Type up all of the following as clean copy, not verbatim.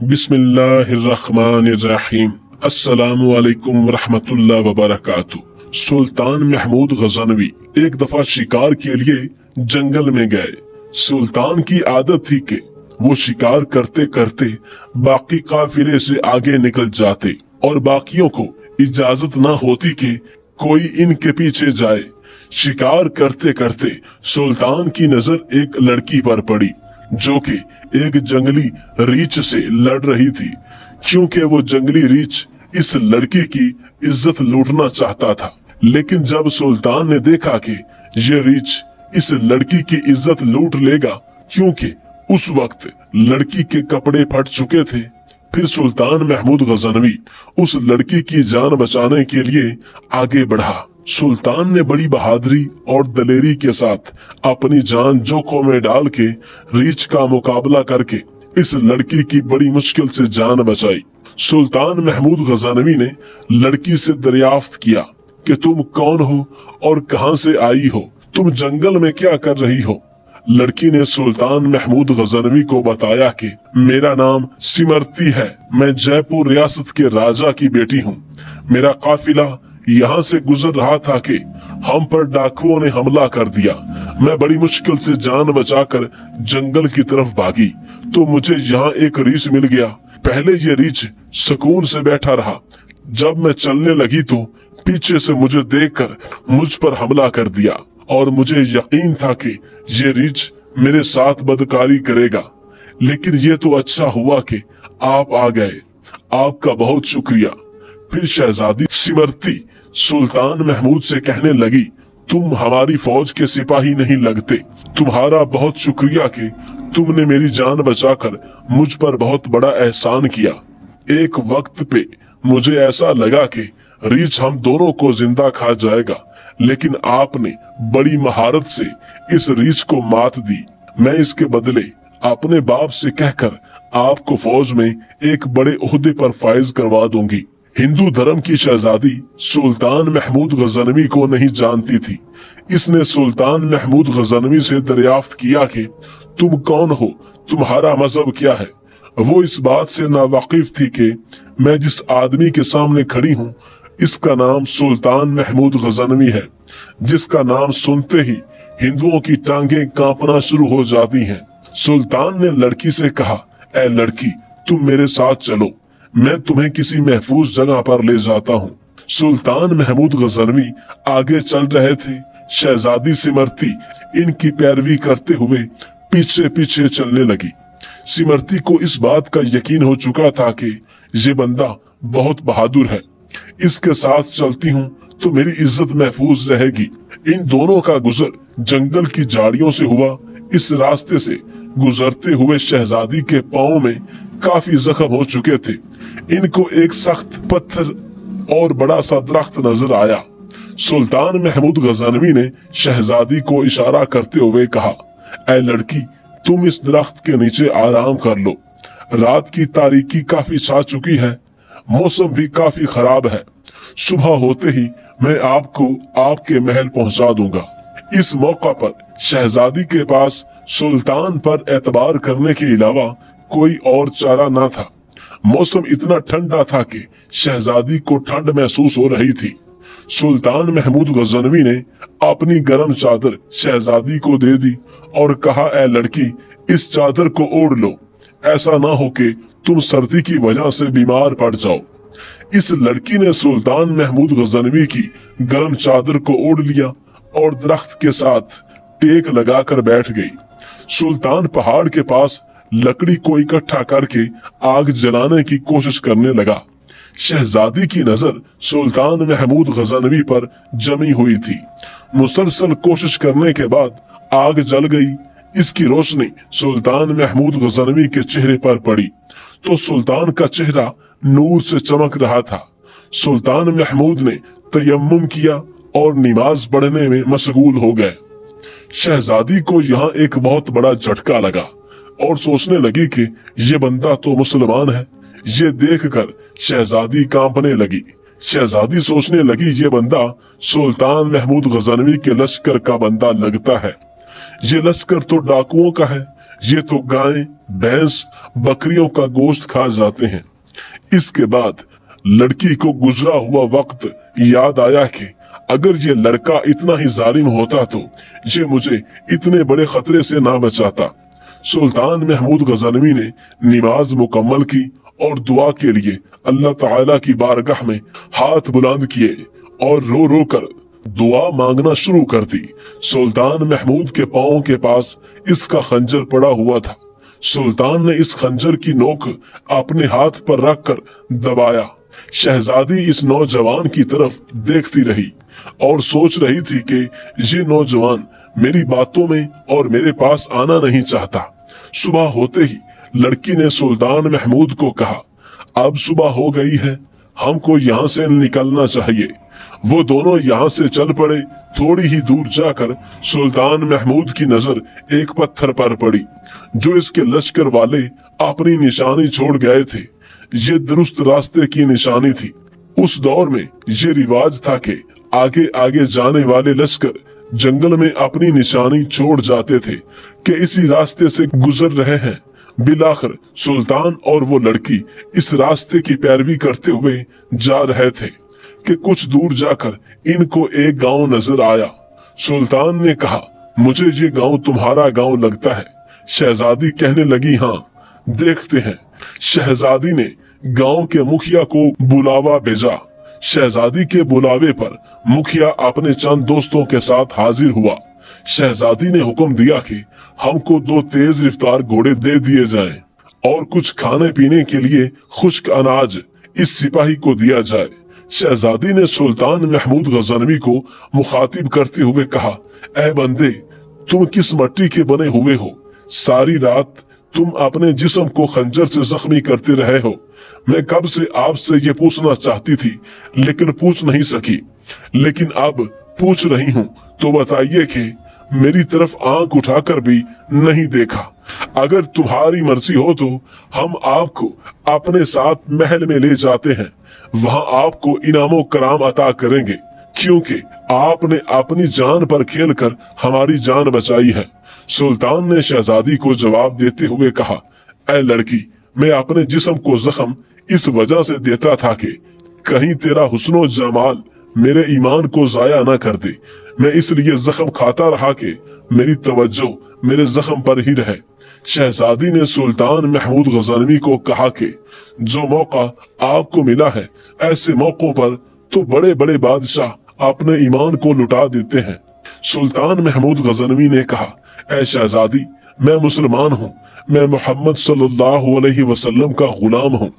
बिस्मिल्लाहिर्रहमानिर्रहीम। अस्सलामु अलैकुम वरहमतुल्लाह वबरकातुह। सुल्तान महमूद गजनवी एक दफा शिकार के लिए जंगल में गए। सुल्तान की आदत थी कि वो शिकार करते करते बाकी काफिले से आगे निकल जाते और बाकियों को इजाजत न होती कि कोई इनके पीछे जाए। शिकार करते करते सुल्तान की नजर एक लड़की पर पड़ी जो कि एक जंगली रीछ से लड़ रही थी। क्योंकि वो जंगली रीछ इस लड़की की इज्जत लूटना चाहता था, लेकिन जब सुल्तान ने देखा कि ये रीछ इस लड़की की इज्जत लूट लेगा, क्योंकि उस वक्त लड़की के कपड़े फट चुके थे, फिर सुल्तान महमूद गजनवी उस लड़की की जान बचाने के लिए आगे बढ़ा। सुल्तान ने बड़ी बहादुरी और दलेरी के साथ अपनी जान जोखों में डाल के रीछ का मुकाबला करके इस लड़की की बड़ी मुश्किल से जान बचाई। सुल्तान महमूद गजनवी ने लड़की से दरियाफ्त किया कि तुम कौन हो और कहां से आई हो, तुम जंगल में क्या कर रही हो। लड़की ने सुल्तान महमूद गजनवी को बताया कि मेरा नाम सिमरती है, मैं जयपुर रियासत के राजा की बेटी हूँ। मेरा काफिला यहाँ से गुजर रहा था कि हम पर डाकुओं ने हमला कर दिया। मैं बड़ी मुश्किल से जान बचाकर जंगल की तरफ भागी तो मुझे यहाँ एक रीछ मिल गया। पहले ये रीछ सुकून से बैठा रहा, जब मैं चलने लगी तो पीछे से मुझे देखकर मुझ पर हमला कर दिया और मुझे यकीन था कि ये रीछ मेरे साथ बदकारी करेगा। लेकिन ये तो अच्छा हुआ कि आप आ गए, आपका बहुत शुक्रिया। फिर शहजादी सिमरती सुल्तान महमूद से कहने लगी, तुम हमारी फौज के सिपाही नहीं लगते। तुम्हारा बहुत शुक्रिया कि तुमने मेरी जान बचाकर मुझ पर बहुत बड़ा एहसान किया। एक वक्त पे मुझे ऐसा लगा कि रीछ हम दोनों को जिंदा खा जाएगा, लेकिन आपने बड़ी महारत से इस रीछ को मात दी। मैं इसके बदले अपने बाप से कहकर आपको फौज में एक बड़े ओहदे पर फाइज करवा दूंगी। हिंदू धर्म की शहजादी सुल्तान महमूद गजनवी को नहीं जानती थी। इसने सुल्तान महमूद गजनवी से दरियाफ्त किया कि तुम कौन हो, तुम्हारा मजहब क्या है। वो इस बात से नावाकिफ थी कि मैं जिस आदमी के सामने खड़ी हूँ इसका नाम सुल्तान महमूद गजनवी है, जिसका नाम सुनते ही हिंदुओं की टांगें कांपना शुरू हो जाती हैं। सुल्तान ने लड़की से कहा, ऐ लड़की, तुम मेरे साथ चलो, मैं तुम्हें किसी महफूज जगह पर ले जाता हूँ। सुल्तान महमूद गजनवी आगे चल रहे थे। शहजादी सिमरती इनकी पैरवी करते हुए पीछे पीछे चलने लगी। सिमरती को इस बात का यकीन हो चुका था कि ये बंदा बहुत बहादुर है, इसके साथ चलती हूँ तो मेरी इज्जत महफूज रहेगी। इन दोनों का गुजर जंगल की झाड़ियों से हुआ। इस रास्ते से गुजरते हुए शहजादी के पाँव में काफी जख्म हो चुके थे। इनको एक सख्त पत्थर और बड़ा सा दरख्त नजर आया। सुल्तान महमूद गजनवी ने शहजादी को इशारा करते हुए कहा, ऐ लड़की, तुम इस दरख्त के नीचे आराम कर लो। रात की तारीकी काफी छा चुकी है, मौसम भी काफी खराब है। सुबह होते ही मैं आपको आपके महल पहुंचा दूंगा। इस मौका पर शहजादी के पास सुल्तान पर एतबार करने के अलावा कोई और चारा न था। मौसम इतना ठंडा था कि शहजादी को ठंड महसूस हो रही थी। सुल्तान महमूद गजनवी ने अपनी गर्म चादर शहजादी को दे दी और कहा, ऐ लड़की, इस चादर को ओढ़ लो, ऐसा ना हो कि तुम सर्दी की वजह से बीमार पड़ जाओ। इस लड़की ने सुल्तान महमूद गजनवी की गर्म चादर को ओढ़ लिया और दरख्त के साथ टेक लगाकर बैठ गई। सुल्तान पहाड़ के पास लकड़ी को इकट्ठा करके आग जलाने की कोशिश करने लगा। शहजादी की नजर सुल्तान महमूद गजनवी पर जमी हुई थी। मुसलसल कोशिश करने के बाद आग जल गई। इसकी रोशनी सुल्तान महमूद गजनवी के चेहरे पर पड़ी तो सुल्तान का चेहरा नूर से चमक रहा था। सुल्तान महमूद ने तयम्मुम किया और नमाज पढ़ने में मशगूल हो गए। शहजादी को यहाँ एक बहुत बड़ा झटका लगा और सोचने लगी कि ये बंदा तो मुसलमान है। ये देखकर शहजादी कांपने लगी। शहजादी सोचने लगी, ये बंदा सुल्तान महमूद गजनवी के लश्कर का बंदा लगता है। ये लश्कर तो डाकुओं का है, ये तो गाय, भैंस, बकरियों का गोश्त खा जाते हैं। इसके बाद लड़की को गुजरा हुआ वक्त याद आया कि अगर ये लड़का इतना ही जालिम होता तो ये मुझे इतने बड़े खतरे से ना बचाता। सुल्तान महमूद गजनवी ने नमाज मुकम्मल की और दुआ के लिए अल्लाह ताला की बारगाह में हाथ बुलंद किए और रो रो कर दुआ मांगना शुरू कर दी। सुल्तान महमूद के पांव के पास इसका खंजर पड़ा हुआ था। सुल्तान ने इस खंजर की नोक अपने हाथ पर रखकर दबाया। शहजादी इस नौजवान की तरफ देखती रही और सोच रही थी कि ये नौजवान मेरी बातों में और मेरे पास आना नहीं चाहता। सुबह होते ही लड़की ने सुल्तान महमूद को कहा, अब सुबह हो गई है, हमको यहाँ से निकलना चाहिए। वो दोनों यहाँ से चल पड़े। थोड़ी ही दूर जाकर सुल्तान महमूद की नजर एक पत्थर पर पड़ी जो इसके लश्कर वाले अपनी निशानी छोड़ गए थे। ये दुरुस्त रास्ते की निशानी थी। उस दौर में ये रिवाज था कि आगे आगे जाने वाले लश्कर जंगल में अपनी निशानी छोड़ जाते थे कि इसी रास्ते से गुजर रहे हैं। बिलाखिर सुल्तान और वो लड़की इस रास्ते की पैरवी करते हुए जा रहे थे कि कुछ दूर जाकर इनको एक गांव नजर आया। सुल्तान ने कहा, मुझे ये गांव तुम्हारा गांव लगता है। शहजादी कहने लगी, हाँ, देखते हैं। शहजादी ने गांव के मुखिया को बुलावा भेजा। शहजादी के बुलावे पर मुखिया अपने चंद दोस्तों के साथ हाजिर हुआ। शहजादी ने हुक्म दिया कि हमको 2 तेज रफ्तार घोड़े दे दिए जाएं और कुछ खाने पीने के लिए खुश्क अनाज इस सिपाही को दिया जाए। शहजादी ने सुल्तान महमूद गजनवी को मुखातिब करते हुए कहा, ऐ बंदे, तुम किस मट्टी के बने हुए हो? सारी रात तुम अपने जिस्म को खंजर से जख्मी करते रहे हो। मैं कब से आपसे ये पूछना चाहती थी लेकिन पूछ नहीं सकी, लेकिन अब पूछ रही हूँ। तो बताइए कि मेरी तरफ आंख उठाकर भी नहीं देखा। अगर तुम्हारी मर्जी हो तो हम आपको अपने साथ महल में ले जाते हैं। वहाँ आपको इनामो कराम अता करेंगे, क्योंकि आपने अपनी जान पर खेलकर हमारी जान बचाई है। सुल्तान ने शहजादी को जवाब देते हुए कहा, ऐ लड़की, मैं अपने जिस्म को जख्म इस वजह से देता था कि कहीं तेरा हुस्नो जमाल मेरे ईमान को जाया ना कर दे। मैं इसलिए जख्म खाता रहा कि मेरी तवज्जो मेरे जख्म पर ही रहे। शहजादी ने सुल्तान महमूद गजनवी को कहा कि जो मौका आपको मिला है, ऐसे मौकों पर तो बड़े बड़े बादशाह अपने ईमान को लुटा देते हैं। सुल्तान महमूद गजनवी ने कहा, ऐ शहजादी, मैं मुसलमान हूँ। मैं मोहम्मद सल्लल्लाहु अलैहि वसल्लम का गुलाम हूँ।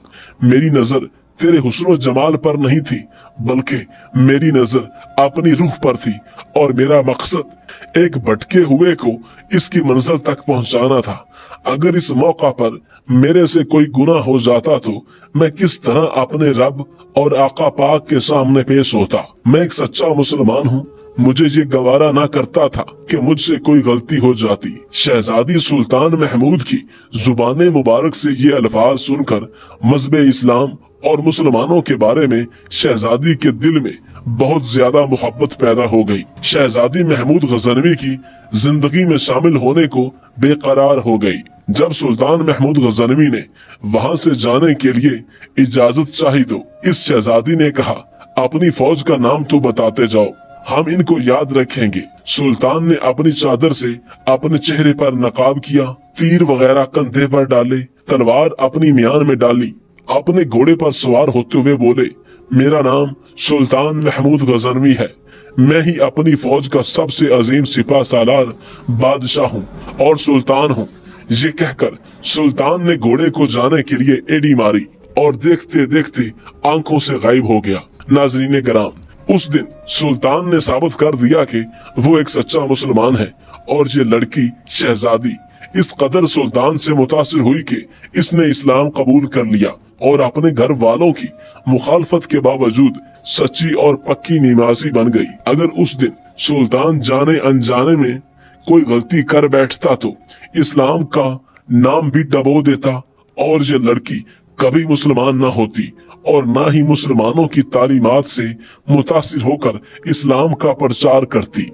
मेरी नजर तेरे हुस्न जमाल पर नहीं थी, बल्कि मेरी नजर अपनी रूह पर थी और मेरा मकसद एक भटके हुए को इसकी मंजिल तक पहुंचाना था। अगर इस मौका पर मेरे से कोई गुनाह हो जाता तो मैं किस तरह अपने रब और आका पाक के सामने पेश होता। मैं एक सच्चा मुसलमान हूँ। मुझे ये गवारा ना करता था कि मुझसे कोई गलती हो जाती। शहजादी सुल्तान महमूद की जुबान मुबारक से ये अल्फाज सुनकर मज़हब इस्लाम और मुसलमानों के बारे में शहजादी के दिल में बहुत ज्यादा मोहब्बत पैदा हो गई। शहजादी महमूद गजनवी की जिंदगी में शामिल होने को बेकरार हो गई। जब सुल्तान महमूद गजनवी ने वहां से जाने के लिए इजाजत चाही तो इस शहजादी ने कहा, अपनी फौज का नाम तो बताते जाओ, हम इनको याद रखेंगे। सुल्तान ने अपनी चादर से अपने चेहरे पर नकाब किया, तीर वगैरह कंधे पर डाले, तलवार अपनी म्यान में डाली। अपने घोड़े पर सवार होते हुए बोले, मेरा नाम सुल्तान महमूद गजनवी है। मैं ही अपनी फौज का सबसे अजीम सिपा सालार बादशाह हूँ और सुल्तान हूँ। ये कहकर सुल्तान ने घोड़े को जाने के लिए एड़ी मारी और देखते देखते आंखों से गायब हो गया। नाज़रीन कराम, उस दिन सुल्तान ने साबित कर दिया कि वो एक सच्चा मुसलमान है और ये लड़की शहजादी इस कदर सुल्तान से मुतासिर हुई कि इसने इस्लाम कबूल कर लिया और अपने घर वालों की मुखालफत के बावजूद सच्ची और पक्की नमाजी बन गई। अगर उस दिन सुल्तान जाने अनजाने में कोई गलती कर बैठता तो इस्लाम का नाम भी डबो देता और ये लड़की कभी मुसलमान ना होती और ना ही मुसलमानों की तालीमात से मुतासिर होकर इस्लाम का प्रचार करती।